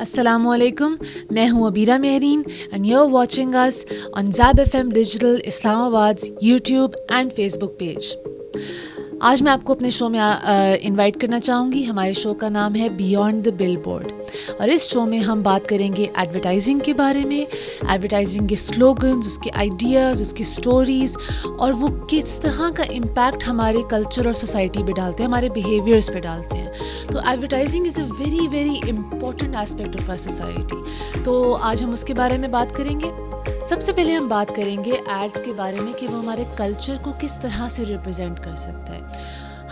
السلام علیکم، میں ہوں Abeera Mehreen and you are watching this on Zeb F M digital Islamabad YouTube and Facebook page. آج میں آپ کو اپنے شو میں انوائٹ کرنا چاہوں گی۔ ہمارے شو کا نام ہے بیانڈ دا بل بورڈ، اور اس شو میں ہم بات کریں گے ایڈورٹائزنگ کے بارے میں، ایڈورٹائزنگ کے سلوگنز، اس کے آئیڈیاز، اس کی سٹوریز، اور وہ کس طرح کا امپیکٹ ہمارے کلچر اور سوسائٹی پہ ڈالتے ہیں، ہمارے بیہیویئرس پہ ڈالتے ہیں۔ تو advertising is a very very important aspect of our society. تو آج ہم اس کے بارے میں بات کریں گے۔ سب سے پہلے ہم بات کریں گے ایڈس کے بارے میں کہ وہ ہمارے کلچر کو کس طرح سے ریپرزینٹ کر سکتا ہے۔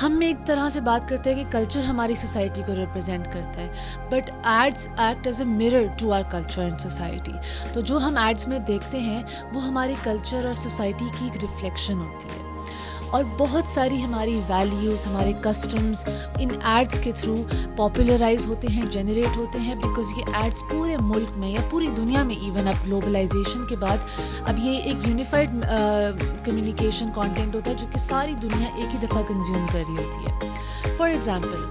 ہم ایک طرح سے بات کرتے ہیں کہ کلچر ہماری سوسائٹی کو ریپرزینٹ کرتا ہے، but ads act as a mirror to our culture and society. تو جو ہم ایڈس میں دیکھتے ہیں وہ ہمارے کلچر اور سوسائٹی کی ایک ریفلیکشن ہوتی ہے، اور بہت ساری ہماری ویلیوز، ہمارے کسٹمز ان ایڈس کے تھرو پاپولرائز ہوتے ہیں، جنریٹ ہوتے ہیں، بیکاز یہ ایڈس پورے ملک میں یا پوری دنیا میں، ایون اب گلوبلائزیشن کے بعد اب یہ ایک یونیفائڈ کمیونیکیشن کانٹینٹ ہوتا ہے جو کہ ساری دنیا ایک ہی دفعہ کنزیوم کر رہی ہوتی ہے۔ فار ایگزامپل،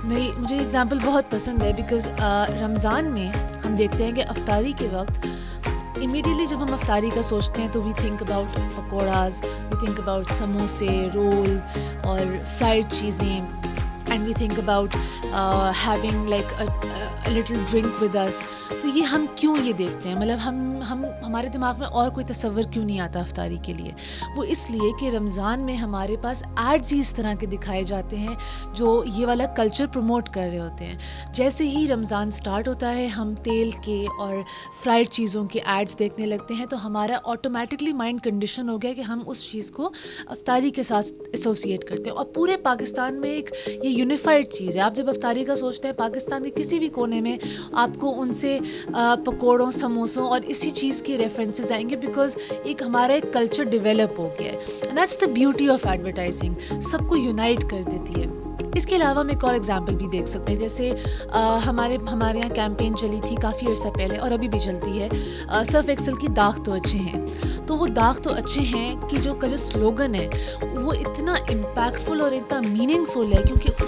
مجھے ایگزامپل بہت پسند ہے بیکاز رمضان میں ہم دیکھتے ہیں کہ افطاری کے وقت امیڈیٹلی جب ہم افطاری کا سوچتے ہیں تو we think about pakoras, we think about سموسے، رول اور فرائڈ چیزیں، and we think about having like little drink with us. تو یہ ہم کیوں یہ دیکھتے ہیں، مطلب ہمارے دماغ میں اور کوئی تصور کیوں نہیں آتا افطاری کے لیے؟ وہ اس لیے کہ رمضان میں ہمارے پاس ایڈز ہی اس طرح کے دکھائے جاتے ہیں جو یہ والا کلچر پروموٹ کر رہے ہوتے ہیں۔ جیسے ہی رمضان سٹارٹ ہوتا ہے ہم تیل کے اور فرائڈ چیزوں کے ایڈز دیکھنے لگتے ہیں، تو ہمارا آٹومیٹکلی مائنڈ کنڈیشن ہو گیا کہ ہم اس چیز کو افطاری کے ساتھ ایسوسیٹ کرتے ہیں، اور پورے پاکستان میں ایک یہ یونیفائڈ چیز ہے۔ آپ جب افطاری کا سوچتے ہیں پاکستان کے کسی بھی کونے میں آپ کو ان سے پکوڑوں، سموسوں اور اسی چیز کے ریفرنسز آئیں گے، بیکاز ایک ہمارا ایک کلچر ڈیولپ ہو گیا ہے۔ And that's the beauty of advertising, سب کو یونائٹ کر دیتی ہے۔ اس کے علاوہ ہم ایک اور ایگزامپل بھی دیکھ سکتے ہیں، جیسے ہمارے یہاں کیمپین چلی تھی کافی عرصہ پہلے اور ابھی بھی چلتی ہے، سرف ایکسل کی داغ تو اچھے ہیں۔ تو وہ داغ تو اچھے ہیں کہ جو سلوگن ہے وہ اتنا امپیکٹفل اور اتنا میننگ فل ہے، کیونکہ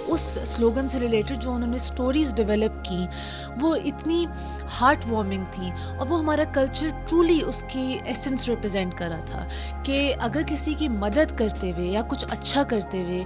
اس سلوگن سے ریلیٹڈ جو انہوں نے سٹوریز ڈیولپ کی وہ اتنی ہارٹ وارمنگ تھی، اور وہ ہمارا کلچر ٹرولی اس کی ایسنس ریپرزینٹ کر رہا تھا کہ اگر کسی کی مدد کرتے ہوئے یا کچھ اچھا کرتے ہوئے،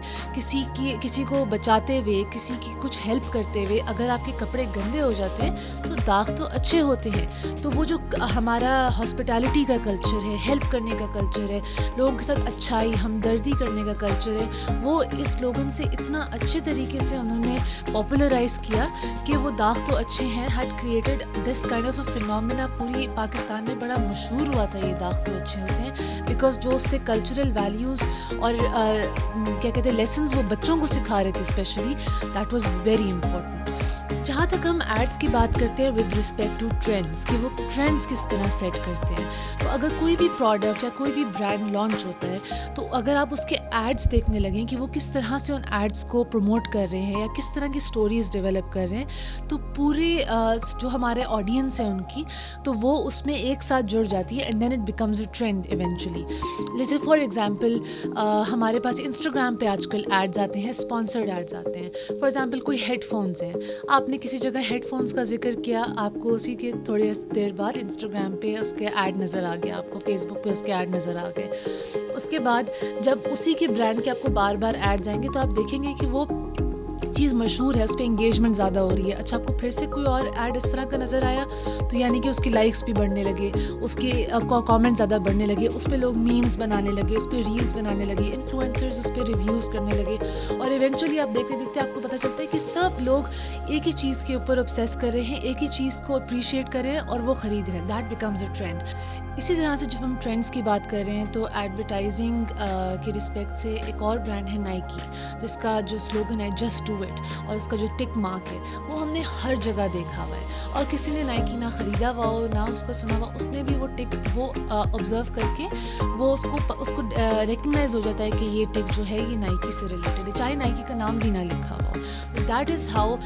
کسی کو بچاتے ہوئے، کسی کی کچھ ہیلپ کرتے ہوئے اگر آپ کے کپڑے گندے ہو جاتے ہیں تو داغ تو اچھے ہوتے ہیں۔ تو وہ جو ہمارا ہاسپٹیلٹی کا کلچر ہے، ہیلپ کرنے کا کلچر ہے، لوگوں کے ساتھ اچھائی، ہمدردی کرنے کا کلچر ہے، وہ اس سلوگن سے اتنا اچھے طریقے سے انہوں نے پاپولرائز کیا کہ وہ داغ تو اچھے ہیں had created this kind of a phenomena. پوری پاکستان میں بڑا مشہور ہوا تھا یہ داغ تو اچھے ہوتے ہیں، بیکاز جو اس سے کلچرل ویلیوز اور کیا کہتے ہیں لیسنز وہ بچوں کو سکھا رہے تھے especially, that was very important. جہاں تک ہم ایڈس کی بات کرتے ہیں ود رسپیکٹ ٹو ٹرینڈس، کہ وہ ٹرینڈس کس طرح سیٹ کرتے ہیں، تو اگر کوئی بھی پروڈکٹ یا کوئی بھی برانڈ لانچ ہوتا ہے تو اگر آپ اس کے ایڈس دیکھنے لگیں کہ وہ کس طرح سے ان ایڈس کو پروموٹ کر رہے ہیں یا کس طرح کی سٹوریز ڈیولپ کر رہے ہیں، تو پورے جو ہمارے آڈینس ہے ان کی، تو وہ اس میں ایک ساتھ جڑ جاتی ہے، and then it becomes a trend eventually. جیسے فار ایگزامپل ہمارے پاس انسٹاگرام پہ آج کل ایڈز آتے ہیں، اسپانسرڈ ایڈز آتے ہیں۔ فار ایگزامپل کوئی ہیڈ فونز ہیں، آپ نے کسی جگہ ہیڈ فونز کا ذکر کیا، آپ کو اسی کے تھوڑی دیر بعد انسٹاگرام پہ اس کے ایڈ نظر آ گیا، آپ کو فیس بک پہ اس کے ایڈ نظر آ گئے۔ اس کے بعد جب اسی کے برانڈ کے آپ کو بار بار ایڈز آئیں گے تو آپ دیکھیں گے کہ وہ چیز مشہور ہے، اس پہ انگیجمنٹ زیادہ ہو رہی ہے۔ اچھا، آپ کو پھر سے کوئی اور ایڈ اس طرح کا نظر آیا تو یعنی کہ اس کی لائکس بھی بڑھنے لگے، اس کے کامنٹ زیادہ بڑھنے لگے، اس پہ لوگ میمز بنانے لگے، اس پہ ریلز بنانے لگے، انفلوئنسرز اس پہ ریویوز کرنے لگے، اور ایونچولی آپ دیکھتے دیکھتے آپ کو پتہ چلتا ہے کہ سب لوگ ایک ہی چیز کے اوپر obsess کر رہے ہیں، ایک ہی چیز کو اپریشیٹ کر رہے ہیں اور وہ خرید رہے ہیں۔ That becomes a trend. اسی طرح سے جب ہم ٹرینڈس کی بات کر رہے ہیں تو ایڈورٹائزنگ کے رسپیکٹ سے ایک اور برانڈ ہے نائکی، جس کا جو سلوگن ہے جسٹ ڈو اٹ، اور اس کا جو ٹک مارک ہے وہ ہم نے ہر جگہ دیکھا ہوا ہے، اور کسی نے نائکی نہ خریدا ہوا ہو نہ اس کا سنا ہوا، اس نے بھی وہ ٹک وہ آبزرو کر کے وہ اس کو ریکگنائز ہو جاتا ہے کہ یہ ٹک جو ہے یہ نائکی سے ریلیٹڈ ہے، چاہے نائکی کا نام بھی نہ لکھا ہوا ہو۔ دیٹ از ہاؤ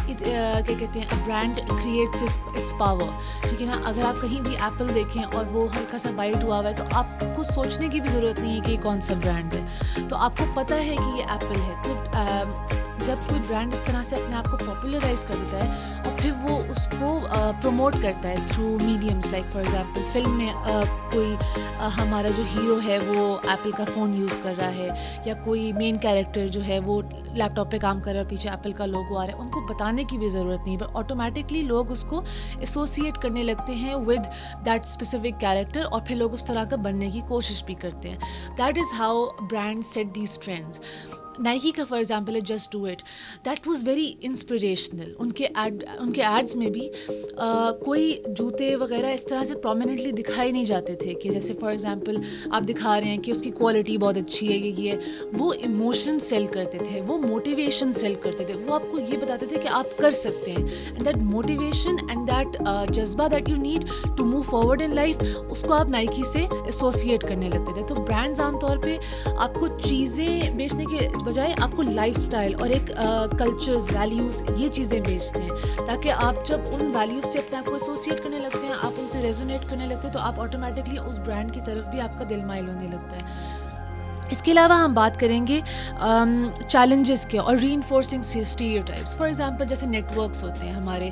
کیا کہتے ہیں برانڈ کریٹس اٹس پاور، ٹھیک ہے نا۔ اگر آپ کہیں بھی ایپل دیکھیں اور وہ ہلکا سا بائٹ ہوا ہوا ہے تو آپ کو سوچنے کی بھی ضرورت نہیں ہے کہ یہ کون سا برانڈ ہے، تو آپ کو پتہ ہے کہ یہ ایپل ہے۔ تو جب کوئی برانڈ اس طرح سے اپنے آپ کو پاپولرائز کر دیتا ہے اور پھر وہ اس کو پروموٹ کرتا ہے through mediums like for example film میں کوئی ہمارا جو ہیرو ہے وہ ایپل کا فون یوز کر رہا ہے, یا کوئی مین کیریکٹر جو ہے وہ لیپ ٹاپ پہ کام کر رہا ہے, پیچھے ایپل کا لوگو آ رہا ہے, ان کو بتانے کی بھی ضرورت نہیں, بٹ آٹومیٹکلی لوگ اس کو ایسوسیٹ کرنے لگتے ہیں ود دیٹ اسپیسیفک کیریکٹر, اور پھر لوگ اس طرح کا بننے کی کوشش بھی کرتے ہیں. That is how brand sets these trends. Nike کا فار ایگزامپل ہے just do it, that was very inspirational. ان کے ایڈس میں بھی کوئی جوتے وغیرہ اس طرح سے پرومیننٹلی دکھائے نہیں جاتے تھے کہ جیسے فار ایگزامپل آپ دکھا رہے ہیں کہ اس کی کوالٹی بہت اچھی ہے, یہ وہ ایموشن سیل کرتے تھے, وہ موٹیویشن سیل کرتے تھے, وہ آپ کو یہ بتاتے تھے کہ آپ کر سکتے ہیں. And that motivation and that جذبہ that you need to move forward in life, اس کو آپ نائکی سے ایسوسیٹ کرنے لگتے تھے. تو برانڈز عام طور پہ آپ کو چیزیں بیچنے کے بجائے آپ کو لائف اسٹائل اور ایک کلچرز, ویلیوز, یہ چیزیں بیچتے ہیں, تاکہ آپ جب ان ویلیوز سے اپنے آپ کو ایسوسیٹ کرنے لگتے ہیں, آپ ان سے ریزونیٹ کرنے لگتے ہیں, تو آپ آٹومیٹکلی اس برانڈ کی طرف بھی آپ کا دل مائل ہونے لگتا ہے. اس کے علاوہ ہم بات کریں گے چیلنجز کے اور ری انفورسنگ اسٹیریوٹائپس. فار ایگزامپل جیسے نیٹ ورکس ہوتے ہیں, ہمارے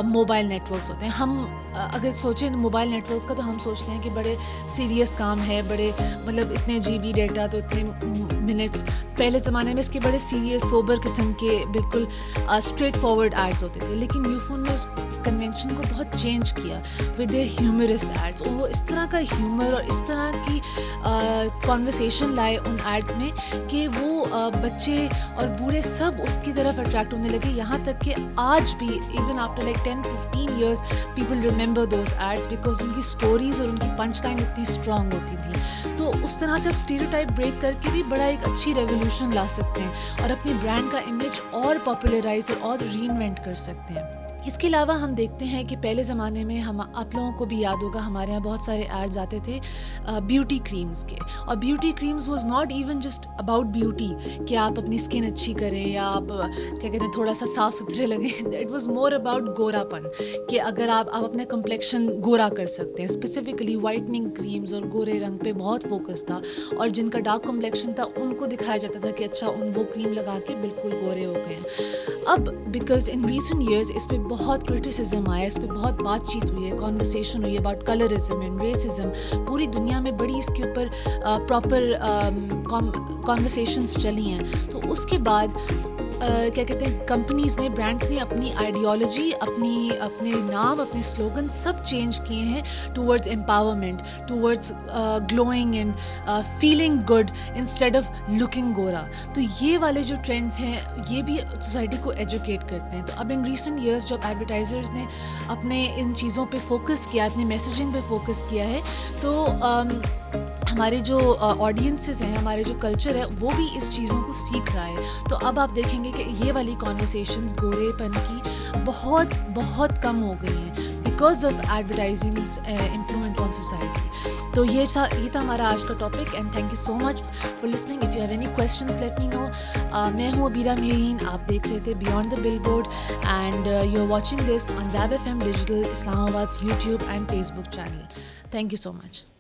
موبائل نیٹ ورکس ہوتے ہیں. ہم اگر سوچیں موبائل نیٹ ورکس کا تو ہم سوچتے ہیں کہ بڑے سیریس کام ہے, بڑے مطلب اتنے جی بی ڈیٹا تو اتنے منٹس. پہلے زمانے میں اس کے بڑے سیریس سوبر قسم کے بالکل اسٹریٹ فارورڈ ایڈز ہوتے تھے, لیکن یوفون نے اس کنونشن کو بہت چینج کیا ود اے ہیومرس ایڈس. وہ اس طرح کا ہیومر اور اس طرح کی کانورسیشن لائے ان ایڈس میں کہ وہ بچے اور بوڑھے سب اس کی طرف اٹریکٹ ہونے لگے, یہاں تک کہ آج بھی even after like 10-15 years people remember those ads because ان کی اسٹوریز اور ان کی پنچ لائن اتنی اسٹرانگ ہوتی تھی. تو اس طرح سے آپ اسٹیریوٹائپ بریک کر کے بھی بڑا ایک اچھی ریولیوشن لا سکتے ہیں اور اپنی برانڈ کا امیج اور پاپولرائز اور ری انوینٹ کر سکتے ہیں. اس کے علاوہ ہم دیکھتے ہیں کہ پہلے زمانے میں آپ لوگوں کو بھی یاد ہوگا ہمارے یہاں بہت سارے ایڈز آتے تھے بیوٹی کریمز کے, اور beauty creams was not even just about beauty کہ آپ اپنی اسکن اچھی کریں یا آپ کیا کہتے ہیں تھوڑا سا صاف ستھرے لگیں. اٹ واز مور اباؤٹ گورا پن, کہ اگر آپ اپنا کمپلیکشن گورا کر سکتے ہیں. اسپیسیفکلی وائٹننگ کریمز اور گورے رنگ پہ بہت فوکس تھا, اور جن کا ڈارک کمپلیکشن تھا ان کو دکھایا جاتا تھا کہ اچھا وہ کریم لگا کے بالکل گورے ہو گئے ہیں. اب بیکاز ان ریسنٹ ایئرز اس پہ بہت کرٹیسزم آیا, اس پہ بہت بات چیت ہوئی ہے, کانورسیشن ہوئی ہے اباؤٹ کلرزم اینڈ ریسزم. پوری دنیا میں بڑی اس کے اوپر پراپر کانورسیشنز چلی ہیں. تو اس کے بعد کیا کہتے ہیں کمپنیز نے, برانڈس نے اپنی آئیڈیالوجی, اپنے نام, اپنے سلوگن سب چینج کیے ہیں towards empowerment, towards glowing and feeling good instead of looking گورا. تو یہ والے جو ٹرینڈس ہیں یہ بھی سوسائٹی کو ایجوکیٹ کرتے ہیں. تو اب ان ریسنٹ ایئرس جب ایڈورٹائزرز نے اپنے ان چیزوں پہ فوکس کیا, اپنے میسیجنگ پہ فوکس کیا ہے, تو ہمارے جو آڈینسز ہیں, ہمارے جو کلچر ہے وہ بھی اس چیزوں کو سیکھ رہا ہے. تو اب آپ دیکھیں گے کہ یہ والی کانورسیشنز گورے پن کی بہت بہت کم ہو گئی ہیں because of advertising influence on society. تو یہ تھا ہمارا آج کا topic, and thank you so much for listening. If you have any questions let me know. میں ہوں عبیرہ مہین, آپ دیکھ رہے تھے beyond the billboard, and you are watching this on Zeb FM digital Islamabad YouTube and Facebook channel. Thank you so much.